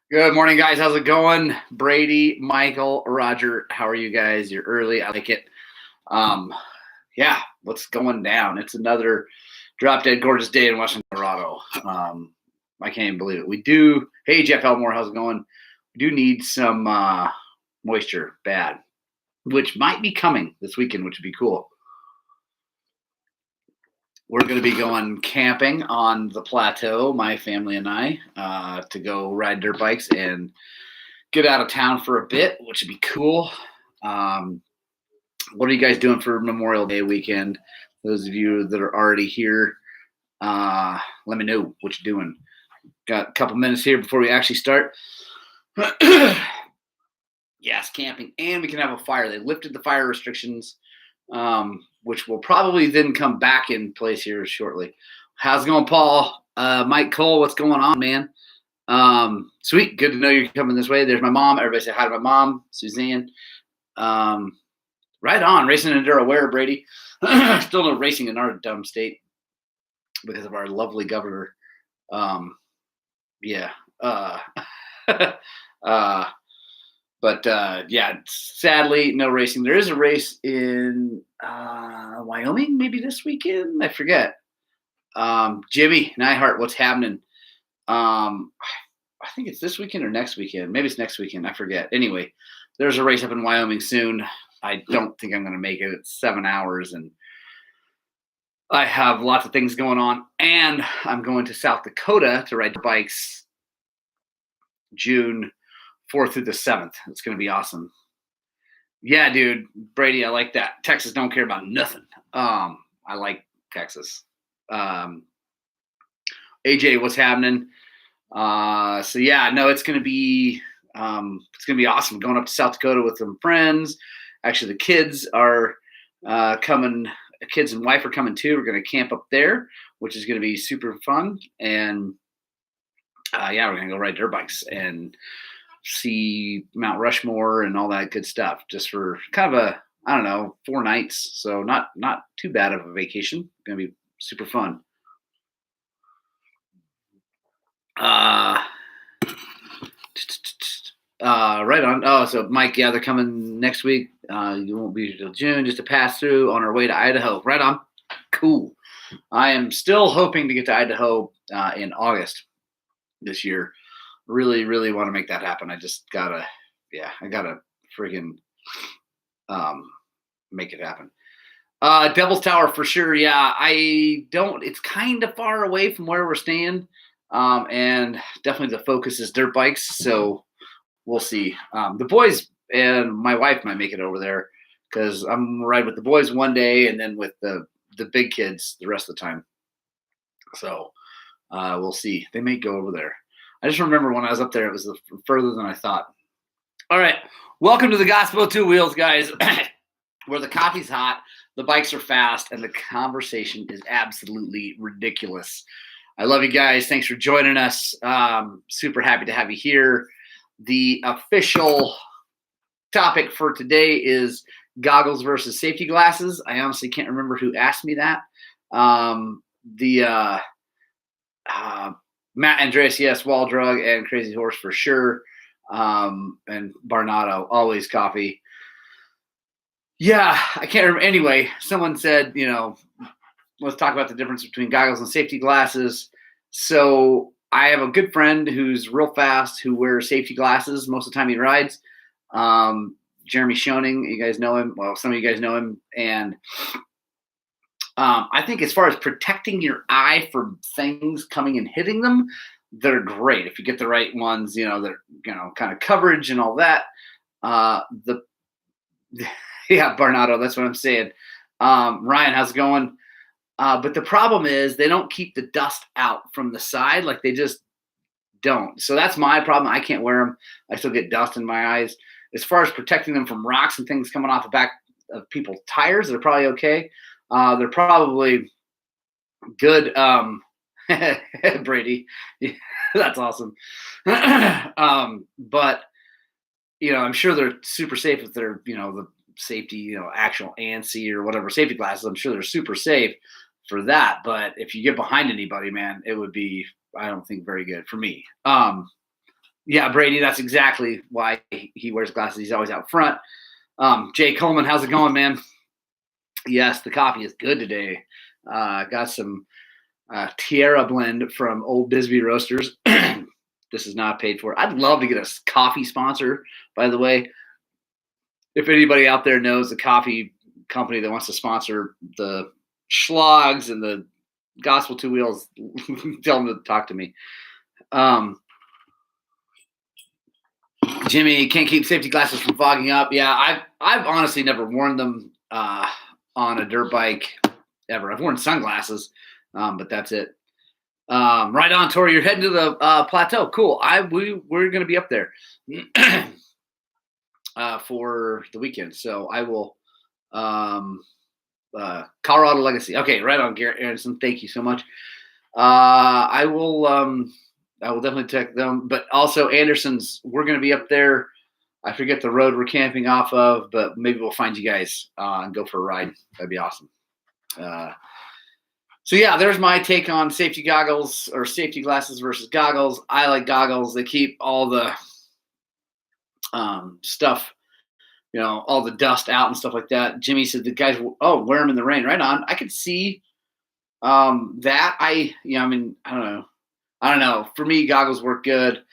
Good morning, guys. How's it going? Brady, Michael, Roger, how are you guys? You're early. I like it. Um, yeah, what's going down? It's another drop dead gorgeous day in Western Colorado. I can't even believe it. We do. Hey, Jeff Elmore, how's it going? We do need some moisture bad, which might be coming this weekend, which would be cool. We're going to be going camping on the plateau, my family and I, to go ride dirt bikes and get out of town for a bit, which would be cool. What are you guys doing for Memorial Day weekend? Those of you that are already here, let me know what you're doing. Got a couple minutes here before we actually start. Yes, camping, and we can have a fire. They lifted the fire restrictions, which will probably then come back in place here shortly. How's it going, Paul? Mike Cole, what's going on, man? Sweet, good to know you're coming this way. There's my mom. Everybody say hi to my mom, Suzanne. Right on, racing enduro. Where, Brady? Still no racing in our dumb state because of our lovely governor. Yeah. But sadly, no racing. There is a race in Wyoming, maybe this weekend. I forget. Jimmy Neihart, what's happening? I think it's this weekend or next weekend. Maybe it's next weekend. I forget. Anyway, there's a race up in Wyoming soon. I don't think I'm going to make it. It's 7 hours, and I have lots of things going on. And I'm going to South Dakota to ride bikes June 4th through the 7th. It's going to be awesome. Yeah, dude. Brady, I like that. Texas don't care about nothing. I like Texas. AJ, what's happening? It's going to be awesome. Going up to South Dakota with some friends. Actually, the kids are coming. Kids and wife are coming too. We're going to camp up there, which is going to be super fun. And we're going to go ride dirt bikes and see Mount Rushmore and all that good stuff, just for kind of 4 nights. So not too bad of a vacation. Going to be super fun. Right on. Oh, so Mike, they're coming next week. You won't be until June, just to pass through on our way to Idaho. Right on. Cool. I am still hoping to get to Idaho in August this year. Really, really want to make that happen. I just gotta friggin' make it happen. Devil's Tower for sure. Yeah, it's kind of far away from where we're staying. And definitely the focus is dirt bikes. So we'll see. The boys and my wife might make it over there because I'm ride with the boys one day and then with the big kids the rest of the time. So we'll see. They may go over there. I just remember when I was up there, it was further than I thought. All right. Welcome to the Gospel of Two Wheels, guys, where the coffee's hot, the bikes are fast, and the conversation is absolutely ridiculous. I love you guys. Thanks for joining us. Super happy to have you here. The official topic for today is goggles versus safety glasses. I honestly can't remember who asked me that. Matt Andreas, yes, Wall Drug and Crazy Horse for sure. And Barnado, always coffee. Yeah, I can't remember. Anyway, someone said, let's talk about the difference between goggles and safety glasses. So I have a good friend who's real fast who wears safety glasses most of the time he rides. Jeremy Schoening, you guys know him. Well, some of you guys know him. And I think as far as protecting your eye from things coming and hitting them, they're great. If you get the right ones, they're, kind of coverage and all that. Barnado, that's what I'm saying. Ryan, how's it going? But the problem is they don't keep the dust out from the side. Like they just don't. So that's my problem. I can't wear them. I still get dust in my eyes. As far as protecting them from rocks and things coming off the back of people's tires, they're probably okay. They're probably good. Brady, that's awesome. But I'm sure they're super safe if they're, the safety, actual ANSI or whatever safety glasses. I'm sure they're super safe for that. But if you get behind anybody, man, it would be, I don't think, very good for me. Yeah, Brady, that's exactly why he wears glasses. He's always out front. Jay Coleman, how's it going, man? Yes, the coffee is good today. Got some Tierra blend from Old Bisbee Roasters. This is not paid for. I'd love to get a coffee sponsor, by the way. If anybody out there knows the coffee company that wants to sponsor the Schlogs and the Gospel Two Wheels, tell them to talk to me. Jimmy, can't keep safety glasses from fogging up. Yeah, I've honestly never worn them on a dirt bike ever. I've worn sunglasses, but that's it. Right on, Tori. You're heading to the plateau. Cool. We're going to be up there for the weekend. So I will. Colorado Legacy. Okay, right on, Garrett Aronson. Thank you so much. I will definitely check them. But also Anderson's. We're going to be up there. I forget the road we're camping off of, but maybe we'll find you guys and go for a ride. That'd be awesome. So yeah, there's my take on safety goggles or safety glasses versus goggles. I like goggles. They keep all the stuff, all the dust out and stuff like that. Jimmy said the guys, wear them in the rain. Right on. I could see that. I don't know. For me, goggles work good.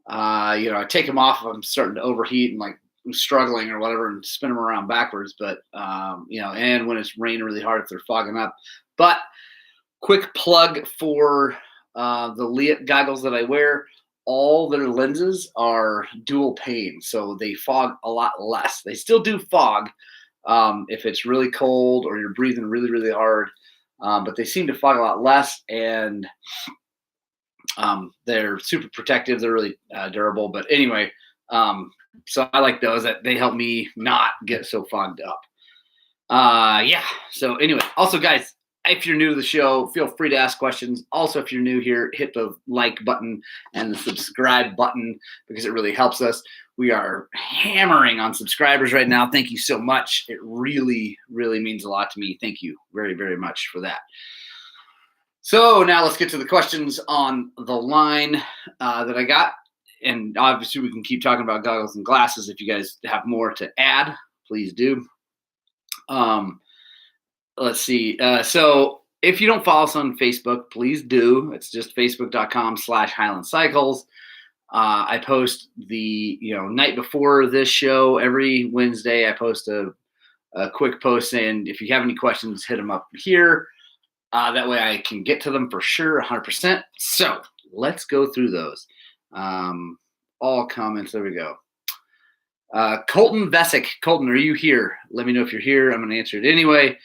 I take them off if I'm starting to overheat and like I'm struggling or whatever and spin them around backwards. But, and when it's raining really hard, if they're fogging up. But quick plug for the goggles that I wear. All their lenses are dual pane, so they fog a lot less. They still do fog if it's really cold or you're breathing really, really hard, but they seem to fog a lot less, and they're super protective. They're really durable. But anyway, so I like those. That they help me not get so fogged up. Yeah. So anyway, also guys, if you're new to the show, feel free to ask questions. Also, if you're new here, hit the like button and the subscribe button because it really helps us. We are hammering on subscribers right now. Thank you so much. It really, really means a lot to me. Thank you very, very much for that. So now let's get to the questions on the line that I got. And obviously we can keep talking about goggles and glasses. If you guys have more to add, please do. Let's see. So if you don't follow us on Facebook, please do. It's just facebook.com/Highland Cycles. I post the night before this show every Wednesday. I post a quick post saying if you have any questions, hit them up here. That way I can get to them for sure, 100%. So let's go through those. All comments. There we go. Colton Vesic. Colton, are you here? Let me know if you're here. I'm going to answer it anyway.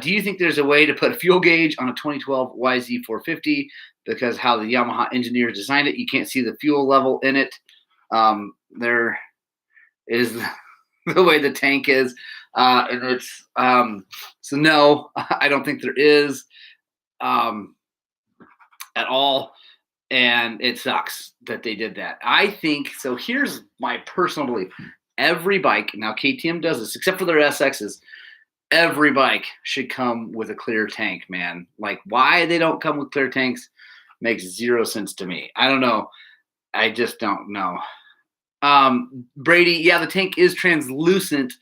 Do you think there's a way to put a fuel gauge on a 2012 YZ450 because how the Yamaha engineers designed it, you can't see the fuel level in it? There is the way the tank is. And it's so no, I don't think there is at all. And it sucks that they did that. I think so. Here's my personal belief. Every bike, now KTM does this, except for their SXs, every bike should come with a clear tank, man. Like why they don't come with clear tanks makes zero sense to me. I don't know. I just don't know. Brady, yeah, the tank is translucent,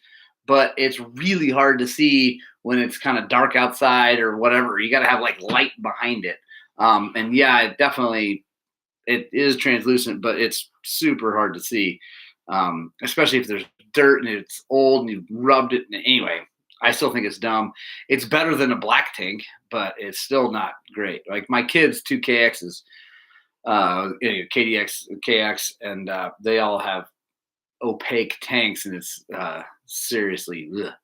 but it's really hard to see when it's kind of dark outside or whatever. You got to have like light behind it. And yeah, it is translucent, but it's super hard to see, especially if there's dirt and it's old and you've rubbed it. Anyway, I still think it's dumb. It's better than a black tank, but it's still not great. Like my kids, 2 KXs, KDX, KX, and they all have opaque tanks, and it's seriously, ugh.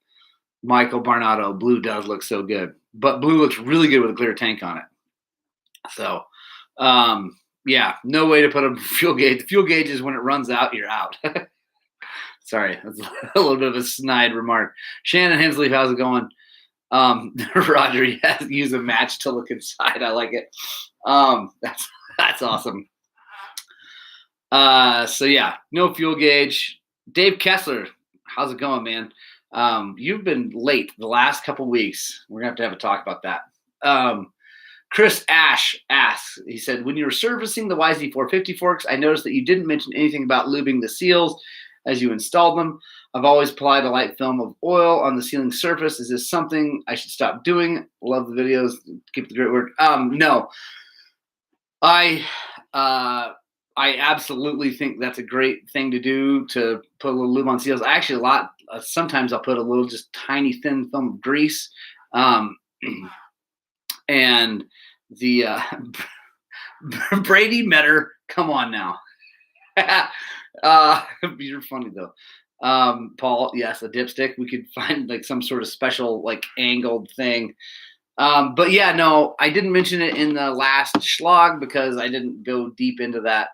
Michael Barnado, blue does look so good, but blue looks really good with a clear tank on it. So, yeah, no way to put a fuel gauge. The fuel gauge is when it runs out, you're out. Sorry, that's a little bit of a snide remark. Shannon Hensley, how's it going? Roger, yes, use a match to look inside. I like it. That's awesome. So yeah, no fuel gauge. Dave Kessler, how's it going, man? You've been late the last couple weeks. We're gonna have to have a talk about that. Chris Ash asks, he said, when you were servicing the YZ450 forks, I noticed that you didn't mention anything about lubing the seals as you installed them. I've always applied a light film of oil on the sealing surface. Is this something I should stop doing? Love the videos. Keep the great work. No, I absolutely think that's a great thing to do, to put a little lube on seals. Actually, sometimes I'll put a little just tiny thin film of grease. And the Brady Metter, come on now. You're funny though. Paul, yes, a dipstick. We could find like some sort of special like angled thing. But yeah, no, I didn't mention it in the last schlog because I didn't go deep into that.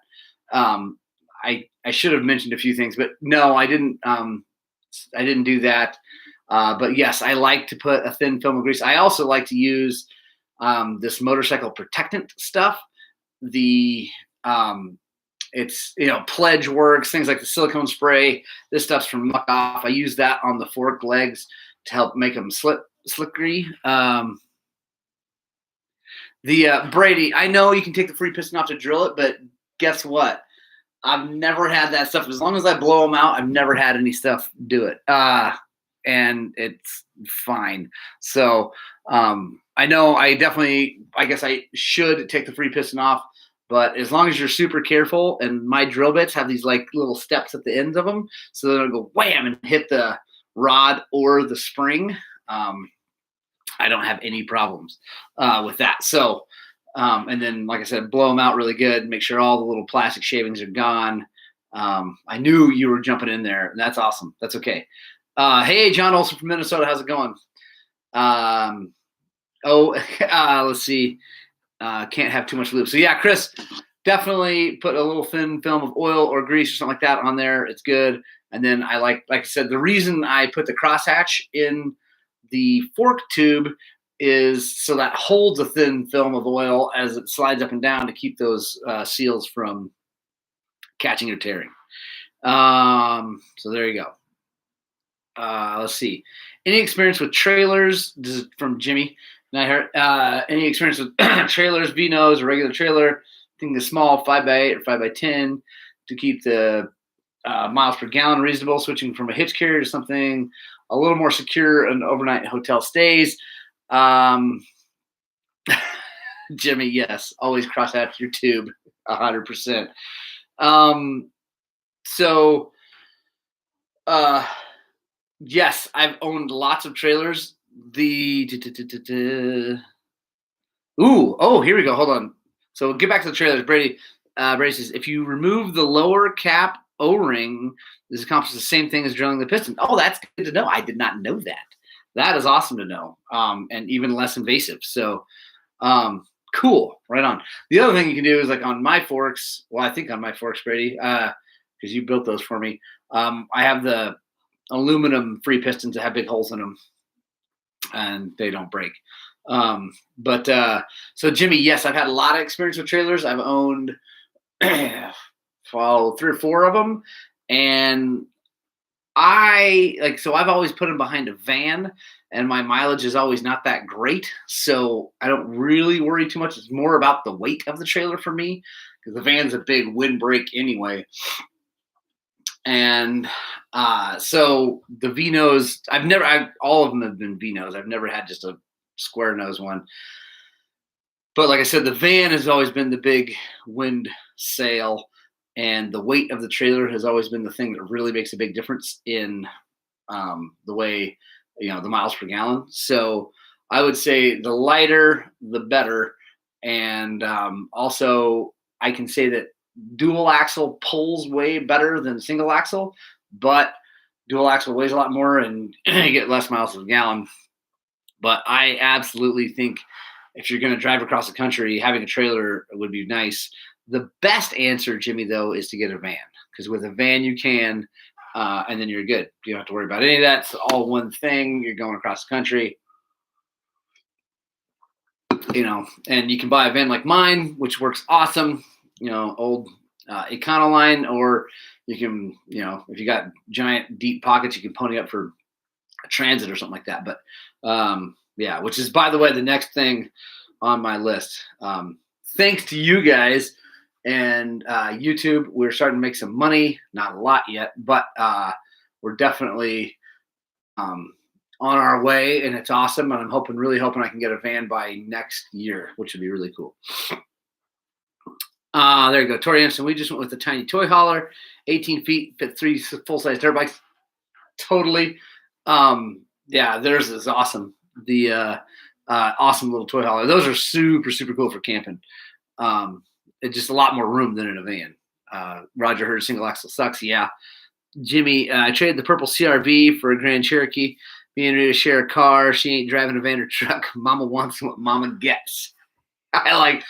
I should have mentioned a few things, but no, I didn't do that. But yes, I like to put a thin film of grease. I also like to use this motorcycle protectant stuff. It's, Pledge Works, things like the silicone spray. This stuff's from Muck Off. I use that on the fork legs to help make them slickery. Brady, I know you can take the free piston off to drill it, but guess what? I've never had that stuff. As long as I blow them out, I've never had any stuff do it. And it's fine. So I know I guess I should take the free piston off, but as long as you're super careful, and my drill bits have these like little steps at the ends of them, so they'll go wham and hit the rod or the spring. I don't have any problems with that. So, and then, like I said, blow them out really good. Make sure all the little plastic shavings are gone. I knew you were jumping in there, and that's awesome. That's okay. Hey, John Olson from Minnesota. How's it going? Let's see. Can't have too much lube. So yeah, Chris, definitely put a little thin film of oil or grease or something like that on there. It's good. And then I like I said, the reason I put the crosshatch in the fork tube is so that holds a thin film of oil as it slides up and down to keep those seals from catching or tearing. So there you go. Let's see. Any experience with trailers? This is from Jimmy. And I heard any experience with trailers, V-nose, or regular trailer? Thinking a small 5x8 or 5x10 to keep the miles per gallon reasonable. Switching from a hitch carrier to something a little more secure and overnight hotel stays. Jimmy, yes, always cross out your tube, 100%. Yes, I've owned lots of trailers. Here we go. Hold on. So get back to the trailers. Brady says, if you remove the lower cap O-ring, this accomplishes the same thing as drilling the piston. Oh, that's good to know. I did not know that. That is awesome to know, and even less invasive. So cool. Right on. The other thing you can do is like on my forks. Well, I think on my forks, Brady, because you built those for me. I have the aluminum free pistons that have big holes in them, and they don't break. So Jimmy, yes, I've had a lot of experience with trailers. I've owned 3 or 4 of them, and I've always put them behind a van, and my mileage is always not that great, so I don't really worry too much. It's more about the weight of the trailer for me, because the van's a big windbreak anyway. And so the V-nose, all of them have been V-nose. I've never had just a square nose one. But like I said, the van has always been the big wind sail, and the weight of the trailer has always been the thing that really makes a big difference in the way, the miles per gallon. So I would say the lighter, the better. And also I can say that dual axle pulls way better than single axle, but dual axle weighs a lot more and you get less miles per gallon. But I absolutely think if you're going to drive across the country, having a trailer would be nice. The best answer, Jimmy, though, is to get a van, because with a van you can, and then you're good. You don't have to worry about any of that. It's all one thing. You're going across the country, and you can buy a van like mine, which works awesome. Old Econoline, or you can, if you got giant deep pockets, you can pony up for a Transit or something like that. But yeah, which is, by the way, the next thing on my list. Thanks to you guys and YouTube, we're starting to make some money. Not a lot yet, but we're definitely on our way, and it's awesome. And I'm really hoping I can get a van by next year, which would be really cool. There you go. Tori Anderson, we just went with the tiny toy hauler, 18 feet, fit 3 full-size dirt bikes. Totally. Yeah, theirs is awesome. The awesome little toy hauler. Those are super, super cool for camping. It's just a lot more room than in a van. Roger heard single axle sucks. Yeah. Jimmy, I traded the purple CRV for a Grand Cherokee. Me and Rita share a car. She ain't driving a van or truck. Mama wants what mama gets. I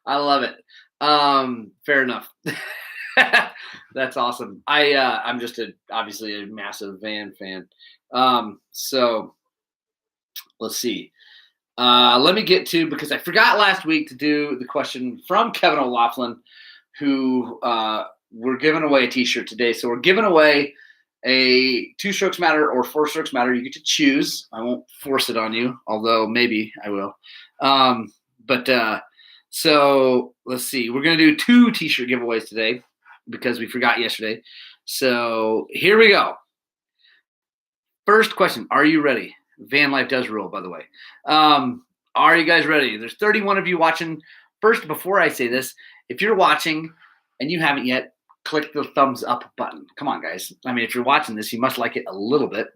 love it. Fair enough. That's awesome. I'm just obviously a massive van fan. So let's see. Let me get to, because I forgot last week to do the question from Kevin O'Laughlin, who we're giving away a t-shirt today. So we're giving away a 2 strokes matter or 4 strokes matter. You get to choose. I won't force it on you, although maybe I will. So let's see. We're going to do 2 t-shirt giveaways today because we forgot yesterday. So here we go. First question. Are you ready? Van life does rule, by the way. Are you guys ready? There's 31 of you watching. First, before I say this, if you're watching and you haven't yet, click the thumbs up button. Come on, guys. I mean, if you're watching this, you must like it a little bit.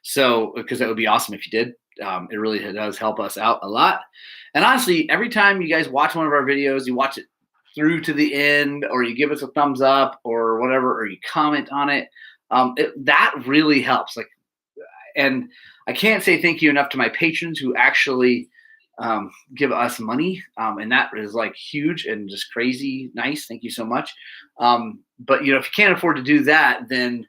So, because that would be awesome if you did. It really does help us out a lot. And honestly, every time you guys watch one of our videos, you watch it through to the end, or you give us a thumbs up or whatever, or you comment on it, that really helps. And I can't say thank you enough to my patrons who actually give us money. And that is huge and just crazy nice. Thank you so much. But if you can't afford to do that, then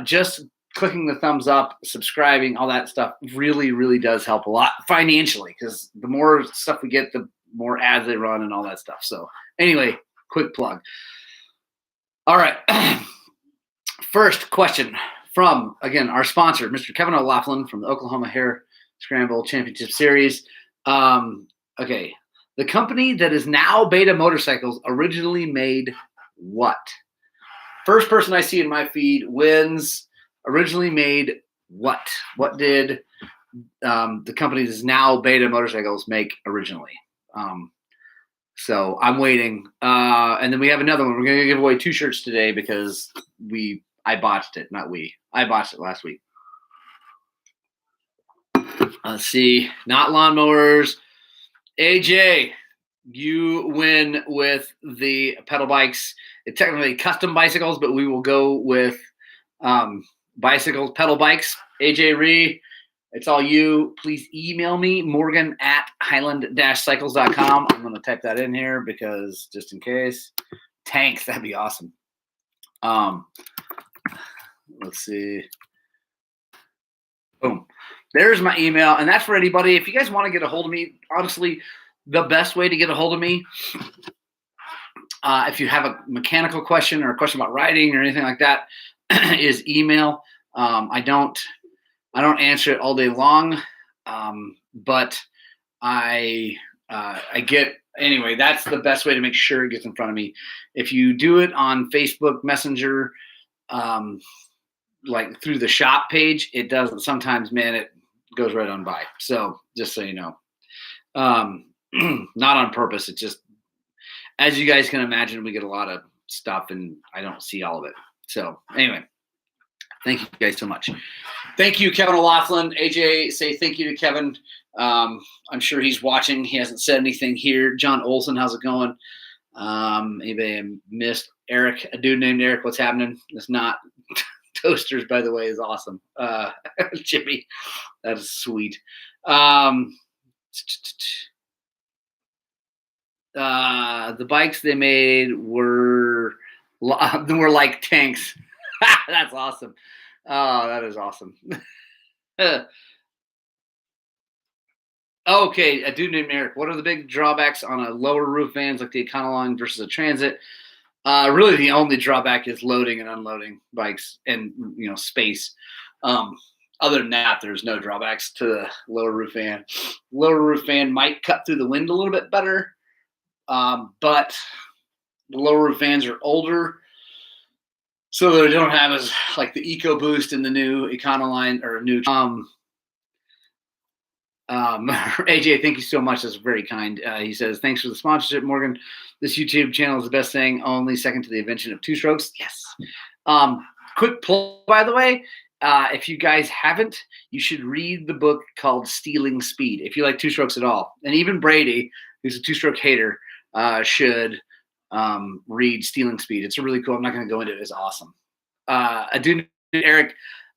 just clicking the thumbs up, subscribing, all that stuff really, really does help a lot financially, because the more stuff we get, the more ads they run and all that stuff. So anyway, quick plug. All right. First question from, again, our sponsor, Mr. Kevin O'Laughlin from the Oklahoma Hare Scramble Championship Series. Okay. The company that is now Beta Motorcycles originally made what? First person I see in my feed wins. Originally made what? What did the company that is now Beta Motorcycles make originally? So I'm waiting. And then we have another one. We're going to give away 2 shirts today because I botched it, not we. I botched it last week. Let's see. Not lawnmowers. AJ, you win with the pedal bikes. It's technically custom bicycles, but we will go with bicycles, pedal bikes. AJ Ree, it's all you. Please email me, morgan@highland-cycles.com. I'm going to type that in here because just in case. Tanks, that'd be awesome. Let's see. Boom. There's my email. And that's for anybody. If you guys want to get a hold of me, honestly, the best way to get a hold of me, if you have a mechanical question or a question about riding or anything like that, is email. I don't answer it all day long, but I get, anyway, that's the best way to make sure it gets in front of me. If you do it on Facebook Messenger, through the shop page, it doesn't. Sometimes, man, it goes right on by. So just so you know, not on purpose. It's just, as you guys can imagine, we get a lot of stuff and I don't see all of it. So anyway, thank you guys so much. Thank you, Kevin O'Laughlin. AJ, say thank you to Kevin. I'm sure he's watching. He hasn't said anything here. John Olson, how's it going? Anybody I missed? Eric, a dude named Eric, what's happening? It's not toasters, by the way, is awesome. Jimmy, that is sweet. The bikes they made were like tanks. That's awesome. Oh, that is awesome. Okay, a dude named Eric. What are the big drawbacks on a lower roof vans like the Econoline versus a Transit? Really, the only drawback is loading and unloading bikes and space. other than that, there's no drawbacks to the lower roof fan. Lower roof fan might cut through the wind a little bit better, but the lower roof fans are older, so they don't have as like the EcoBoost in the new Econoline or new. AJ, thank you so much. That's very kind. He says, thanks for the sponsorship, Morgan. This YouTube channel is the best thing, only second to the invention of two strokes. Yes. Quick plug, by the way. If you guys haven't, you should read the book called Stealing Speed. If you like two strokes at all. And even Brady, who's a two-stroke hater, should read Stealing Speed. It's really cool. I'm not going to go into it. It's awesome. I do, Eric.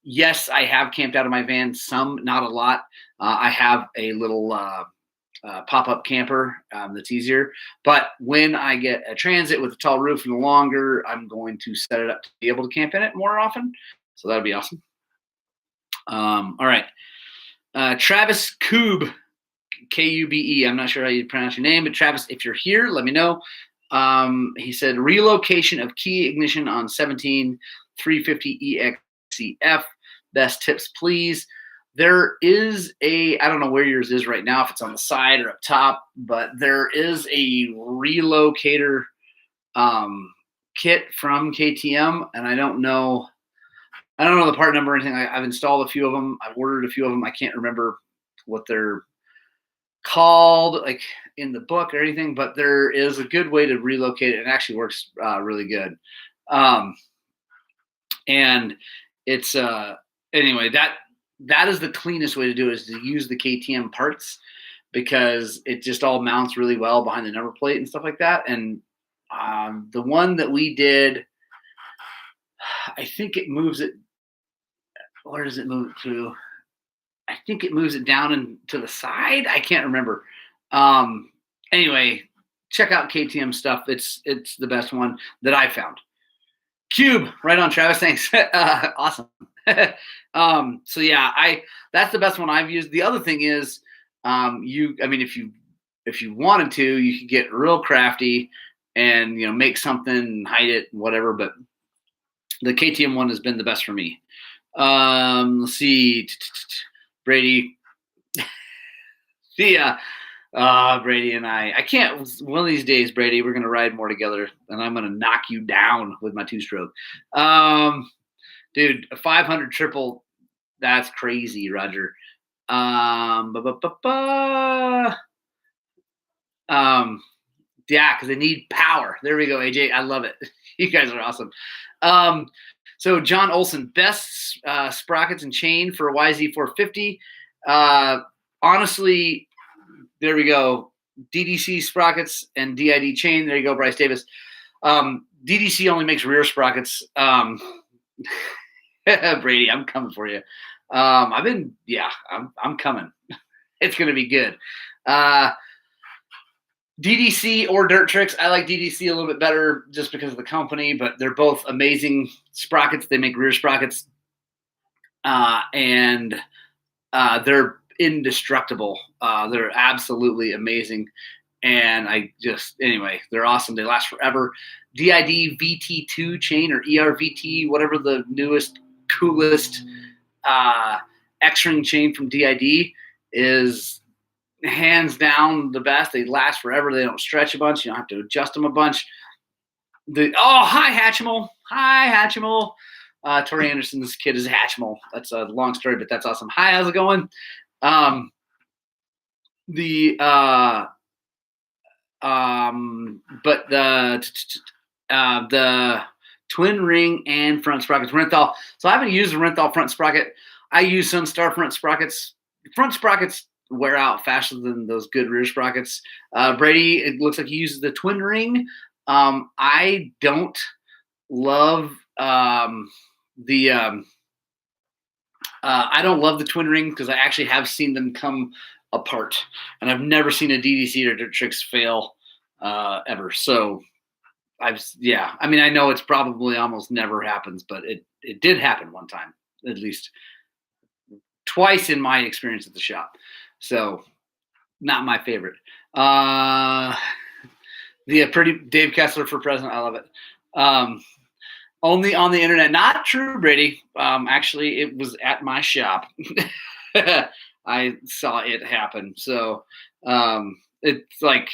Yes, I have camped out of my van. Some, not a lot. I have a little pop-up camper that's easier. But when I get a Transit with a tall roof and longer, I'm going to set it up to be able to camp in it more often. So that'd be awesome. All right. Travis Kube, Kube. I'm not sure how you pronounce your name, but Travis, if you're here, let me know. He said relocation of key ignition on 17 350 EXCF. Best tips, please. There is I don't know where yours is right now, if it's on the side or up top, but there is a relocator kit from KTM, and I don't know the part number or anything. I've installed a few of them. I've ordered a few of them. I can't remember what they're called, like in the book or anything, but there is a good way to relocate it. It actually works really good. And it's anyway, that is the cleanest way to do it, is to use the KTM parts, because it just all mounts really well behind the number plate and stuff like that. And the one that we did, I think it moves it. Where does it move to? I think it moves it down and to the side. I can't remember. Anyway, check out KTM stuff. It's the best one that I found. Cube, right on, Travis. Thanks. Awesome. So yeah, that's the best one I've used. The other thing is, if you wanted to, you could get real crafty and make something, hide it, whatever. But the KTM one has been the best for me. Let's see, Brady. Yeah. Brady and I can't. One of these days, Brady, we're gonna ride more together, and I'm gonna knock you down with my two-stroke. Dude, a 500 triple, that's crazy, Roger. Yeah, because they need power. There we go, AJ. I love it. You guys are awesome. So John Olson, best sprockets and chain for a YZ450. Honestly, there we go. DDC sprockets and DID chain. There you go, Bryce Davis. DDC only makes rear sprockets. Brady, I'm coming for you. I'm coming. It's going to be good. DDC or Dirt Tricks. I like DDC a little bit better just because of the company, but they're both amazing sprockets. They make rear sprockets, and they're indestructible. They're absolutely amazing. And anyway, they're awesome. They last forever. DID VT2 chain, or ERVT, whatever the newest, coolest X-ring chain from DID is, hands down the best. They last forever. They don't stretch a bunch. You don't have to adjust them a bunch. Hi Hatchimal. Hi Hatchimal. Tori Anderson, this kid is Hatchimal. That's a long story, but that's awesome. Hi, how's it going? But the twin ring and front sprockets, Renthal. So I haven't used the Renthal front sprocket. I use Sunstar front sprockets. Front sprockets wear out faster than those good rear sprockets. Brady, it looks like he uses the twin ring. I don't love I don't love the twin ring, because I actually have seen them come apart, and I've never seen a DDC or Dirt Tricks fail ever. So I know it's probably almost never happens, but it did happen one time, at least twice in my experience at the shop. So not my favorite. Pretty Dave Kessler for president. I love it. Only on the internet. Not true, Brady. Actually, it was at my shop. I saw it happen. So it's like,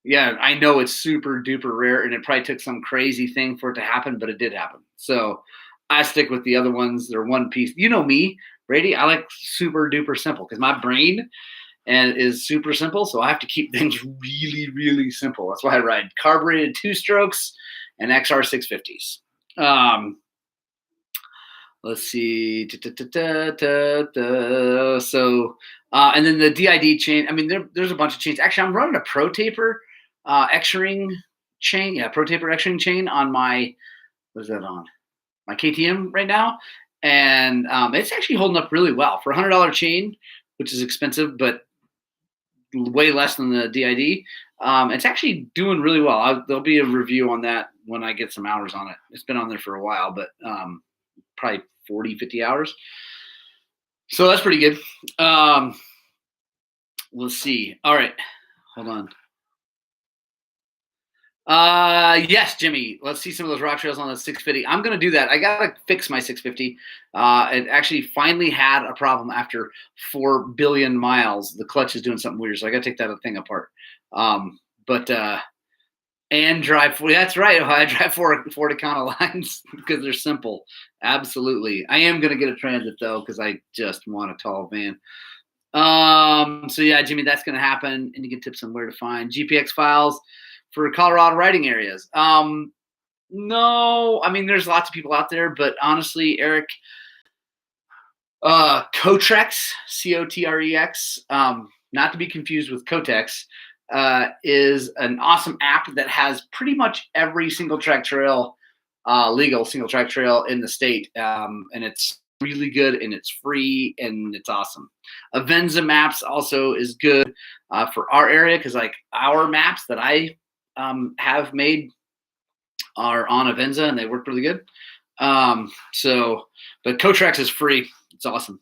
yeah, I know it's super duper rare, and it probably took some crazy thing for it to happen, but it did happen. So I stick with the other ones. They're one piece. You know me, Brady. I like super duper simple because my brain is super simple. So I have to keep things really, really simple. That's why I ride carbureted 2-strokes and XR 650s. Let's see. So, and then the DID chain. I mean, there's a bunch of chains. Actually, I'm running a Pro Taper X-ring chain. Yeah, Pro Taper X-ring chain on my, what is that on? My KTM right now. And it's actually holding up really well. For a $100 chain, which is expensive, but way less than the DID, it's actually doing really well. There'll be a review on that when I get some hours on it. It's been on there for a while, but probably 40, 50 hours. So that's pretty good. Let's see. All right. Hold on. Yes, Jimmy. Let's see some of those rock trails on the 650. I'm going to do that. I got to fix my 650. It actually finally had a problem after 4 billion miles. The clutch is doing something weird, so I got to take that thing apart. And drive. That's right. I drive four Econo lines because they're simple. Absolutely. I am going to get a Transit though because I just want a tall van. So yeah, Jimmy, that's going to happen, and you can tips on where to find GPX files for Colorado riding areas. No, I mean, there's lots of people out there, but honestly, Eric, Cotrex, Cotrex, not to be confused with Cotex, is an awesome app that has pretty much every single track trail, legal single track trail in the state. And it's really good, and it's free, and it's awesome. Avenza Maps also is good for our area because like our maps that I have made are on Avenza, and they work really good. But Cotrex is free. It's awesome.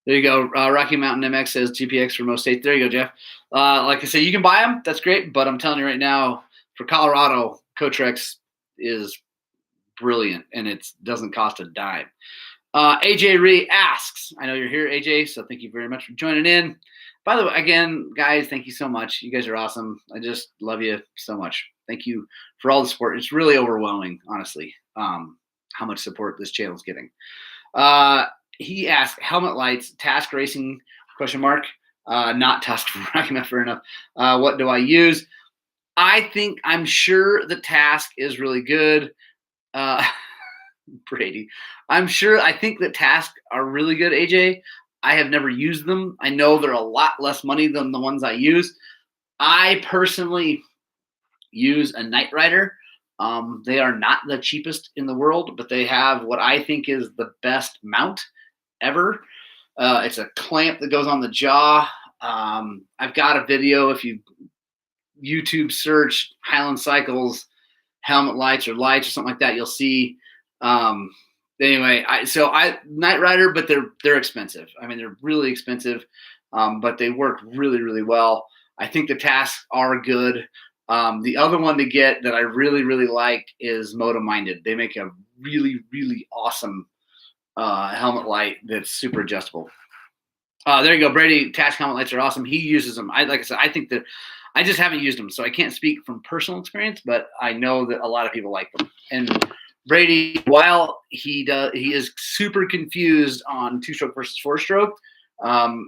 There you go. Rocky Mountain MX says GPX for most states. There you go, Jeff. Like I said, you can buy them. That's great. But I'm telling you right now, for Colorado, Cotrex is brilliant, and it doesn't cost a dime. AJ Ree asks, I know you're here, AJ, so thank you very much for joining in. By the way, again, guys, thank you so much. You guys are awesome. I just love you so much. Thank you for all the support. It's really overwhelming, honestly, how much support this channel is getting. He asked, helmet lights, Task Racing, ? Not Task Rocky, fair enough. What do I use? I'm sure the Task is really good. Brady, I think that Task are really good, AJ. I have never used them. I know they're a lot less money than the ones I use. I personally use a Knight Rider. They are not the cheapest in the world, but they have what I think is the best mount ever. It's a clamp that goes on the jaw. I've got a video. If you YouTube search Highland Cycles helmet lights or something like that, you'll see. Anyway, Knight Rider, but they're expensive. I mean, they're really expensive, but they work really, really well. I think the Tasks are good. The other one to get that I really, really like is Moto Minded. They make a really, really awesome helmet light that's super adjustable. There you go, Brady. Task helmet lights are awesome. He uses them. Like I said, I think that I just haven't used them, so I can't speak from personal experience, but I know that a lot of people like them. And Brady, while he is super confused on 2-stroke versus 4-stroke,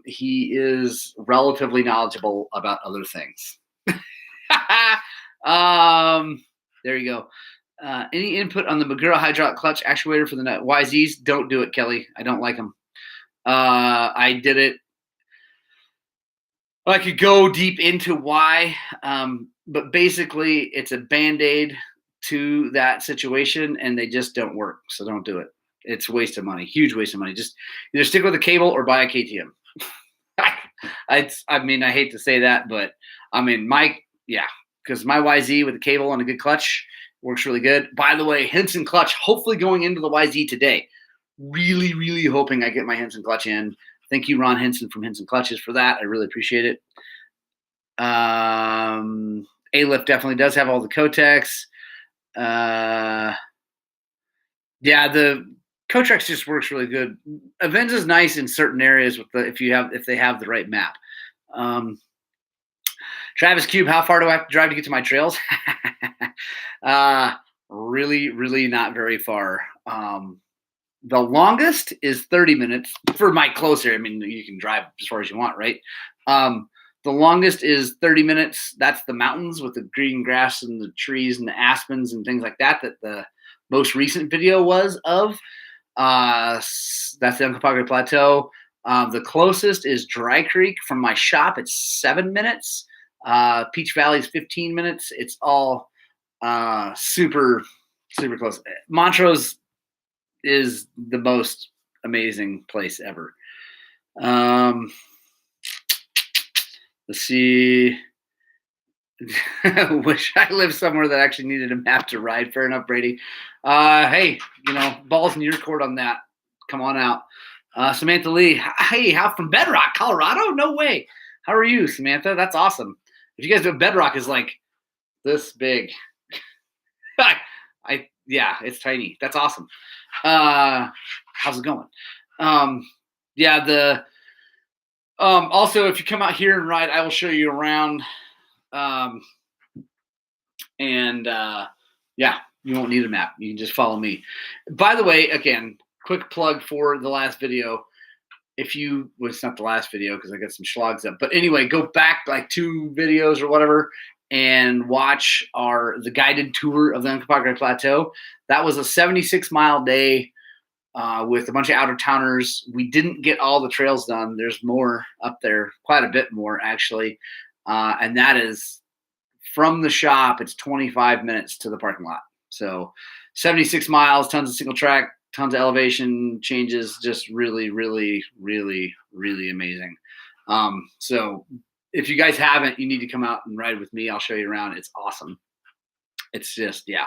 he is relatively knowledgeable about other things. There you go. Any input on the Magura hydraulic clutch actuator for the YZs? Don't do it, Kelly. I don't like them. I did it. I could go deep into why, but basically it's a Band-Aid to that situation, and they just don't work. So don't do it. It's a waste of money, huge waste of money. Just either stick with a cable or buy a KTM. I mean, I hate to say that, but I mean, because my YZ with a cable and a good clutch works really good. By the way, Henson clutch, hopefully going into the YZ today. Really, really hoping I get my Henson clutch in. Thank you, Ron Henson from Henson Clutches, for that. I really appreciate it. A-Lift definitely does have all the Cotex. Yeah, the Cotrex just works really good. Avenza's nice in certain areas with if they have the right map. Um, Travis Cube, how far do I have to drive to get to my trails? uh, really, really not very far. The longest is 30 minutes for my close area. I mean, you can drive as far as you want, right? The longest is 30 minutes. That's the mountains with the green grass and the trees and the aspens and things like that the most recent video was of. That's the Uncompahgre Plateau. The closest is Dry Creek from my shop. It's 7 minutes. Peach Valley is 15 minutes. It's all super, super close. Montrose is the most amazing place ever. Let's see. Wish I lived somewhere that actually needed a map to ride. Fair enough, Brady. Hey, balls in your court on that. Come on out. Samantha Lee. Hey, how from Bedrock, Colorado? No way. How are you, Samantha? That's awesome. If you guys know, Bedrock is like this big. Yeah, it's tiny. That's awesome. How's it going? Yeah, also, if you come out here and ride, I will show you around. Yeah, you won't need a map. You can just follow me. By the way, again, quick plug for the last video. Well, it's not the last video because I got some schlogs up. But anyway, go back like 2 videos or whatever and watch the guided tour of the Uncompahgre Plateau. That was a 76-mile day with a bunch of out-of-towners. We didn't get all the trails done. There's more up there, quite a bit more actually. And that is from the shop, it's 25 minutes to the parking lot. So 76 miles, tons of single track, tons of elevation changes, just really, really, really, really amazing. So if you guys haven't, you need to come out and ride with me. I'll show you around. It's awesome. It's just, yeah,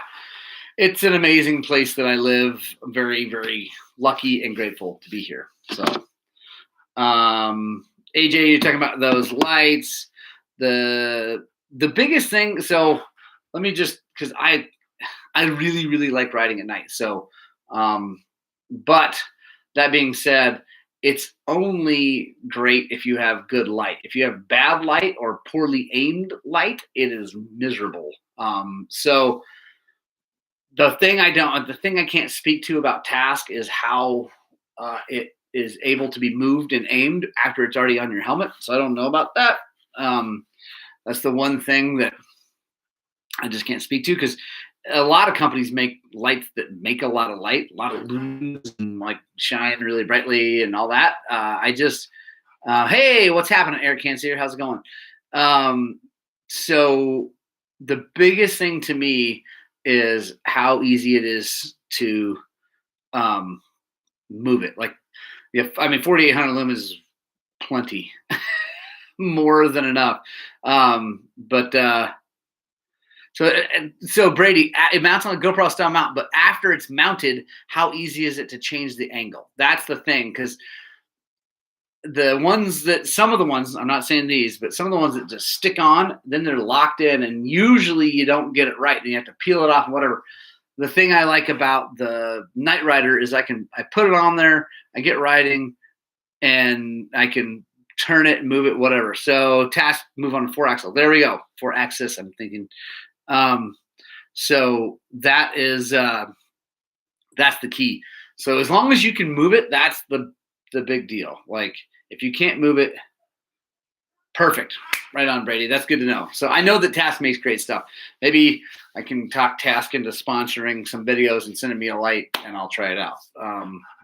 it's an amazing place that I live. I'm very, very lucky and grateful to be here. So, AJ, you're talking about those lights. The biggest thing, so let me just, because I really, really like riding at night. So, but that being said, it's only great if you have good light. If you have bad light or poorly aimed light, it is miserable. So the thing I can't speak to about Task is how it is able to be moved and aimed after it's already on your helmet. So I don't know about that. That's the one thing that I just can't speak to, because a lot of companies make lights that make a lot of light, a lot of lumens, and like shine really brightly and all that. Hey, what's happening? Eric Cancer, how's it going? So the biggest thing to me is how easy it is to move it. Like, 4,800 lumens is plenty, more than enough. So Brady, it mounts on a GoPro style mount, but after it's mounted, how easy is it to change the angle? That's the thing, because some of the ones, I'm not saying these, but some of the ones that just stick on, then they're locked in, and usually you don't get it right, and you have to peel it off and whatever. The thing I like about the Night Rider is I put it on there, I get riding, and I can turn it and move it, whatever. So Task, move on to 4-axle. There we go. 4-axis, I'm thinking. So that is that's the key. So as long as you can move it, that's the big deal. Like, if you can't move it, perfect. Right on, Brady. That's good to know. So I know that Task makes great stuff. Maybe I can talk Task into sponsoring some videos and sending me a light, and I'll try it out.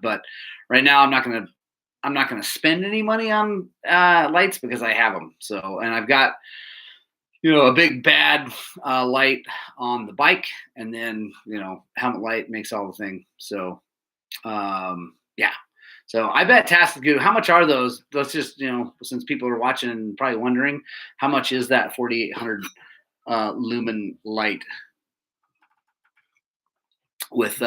But right now I'm not gonna spend any money on lights because I have them. So, and I've got a big bad light on the bike, and then helmet light makes all the thing. So yeah. So I bet Task is good. How much are those? Let's just, since people are watching and probably wondering, how much is that 4,800 lumen light with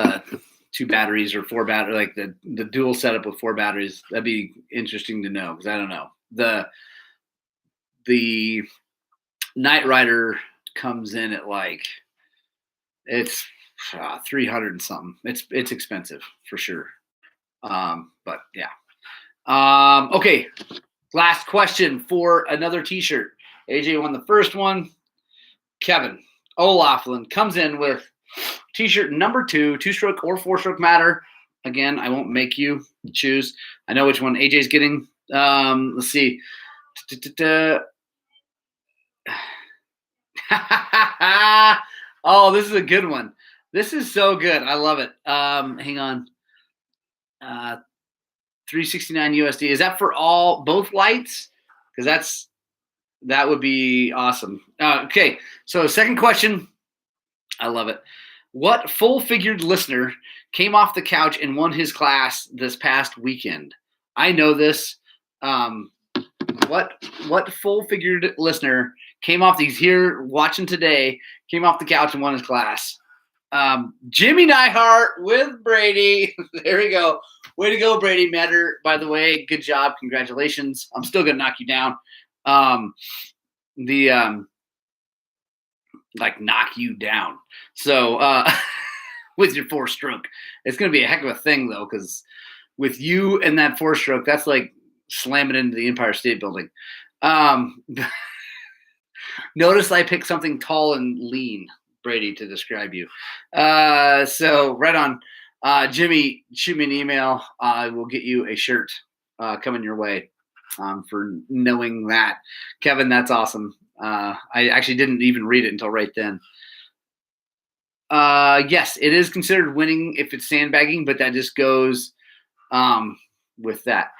2 batteries or 4 batteries, like the dual setup with 4 batteries? That'd be interesting to know, because I don't know. The Night Rider comes in at like, It's 300 and something. It's expensive for sure. But yeah. Okay. Last question for another T-shirt. AJ won the first one. Kevin O'Laughlin comes in with T-shirt number 2, 2-stroke or 4-stroke matter. Again, I won't make you choose. I know which one AJ's getting. Let's see. Oh, this is a good one. This is so good. I love it. Hang on. 369 USD. Is that for both lights? Because that would be awesome. Okay. So second question. I love it. What full-figured listener came off the couch and won his class this past weekend? I know this. What full-figured listener came off? He's here watching today. Came off the couch and won his class. Jimmy Neihart with Brady. There we go. Way to go, Brady Metter. By the way, good job. Congratulations. I'm still gonna knock you down. Like knock you down. So with your 4-stroke, it's gonna be a heck of a thing though, because with you and that 4-stroke, that's like slamming into the Empire State Building. Notice I picked something tall and lean, Brady, to describe you. So right on. Jimmy, shoot me an email. I will get you a shirt coming your way for knowing that. Kevin, that's awesome. I actually didn't even read it until right then. Yes, it is considered winning if it's sandbagging, but that just goes with that.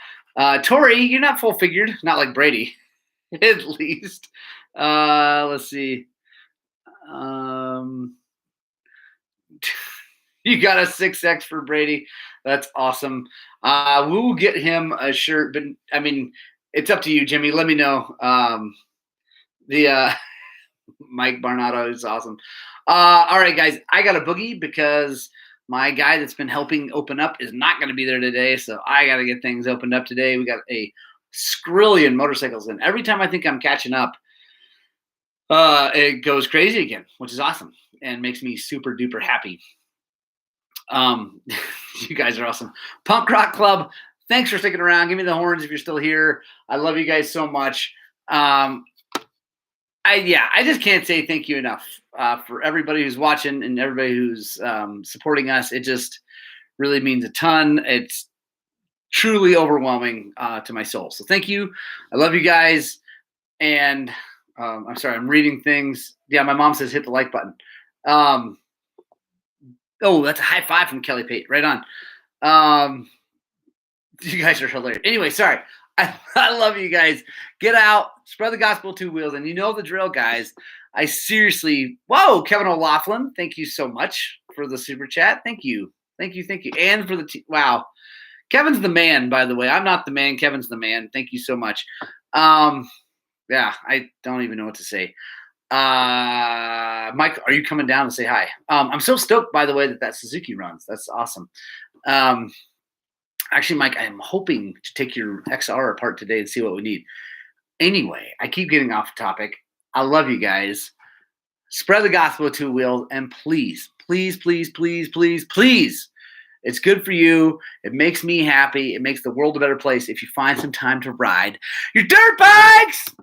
Tori, you're not full figured, not like Brady, at least. Let's see. You got a 6X for Brady. That's awesome. We will get him a shirt, but I mean, it's up to you, Jimmy. Let me know. Mike Barnado is awesome. All right, guys, I got a boogie because my guy that's been helping open up is not going to be there today, so I got to get things opened up today. We got a skrillion motorcycles in. Every time I think I'm catching up, it goes crazy again, which is awesome and makes me super duper happy. You guys are awesome. Punk Rock Club, thanks for sticking around. Give me the horns if you're still here. I love you guys so much. I just can't say thank you enough for everybody who's watching and everybody who's supporting us. It just really means a ton. It's truly overwhelming to my soul. So thank you. I love you guys. And I'm sorry, I'm reading things. Yeah, my mom says hit the like button. Oh, that's a high five from Kelly Pate. Right on. You guys are hilarious. Anyway, sorry. I love you guys. Get out, spread the gospel 2 wheels, and you know the drill, guys. I seriously, whoa, Kevin O'Laughlin, thank you so much for the super chat. Thank you. And for wow. Kevin's the man, by the way. I'm not the man. Kevin's the man. Thank you so much. Yeah, I don't even know what to say. Mike, are you coming down to say hi? I'm so stoked, by the way, that Suzuki runs. That's awesome. Actually, Mike, I'm hoping to take your XR apart today and see what we need. Anyway, I keep getting off topic. I love you guys. Spread the gospel of 2 wheels, and please, please, please, please, please, please, it's good for you. It makes me happy. It makes the world a better place if you find some time to ride your dirt bikes.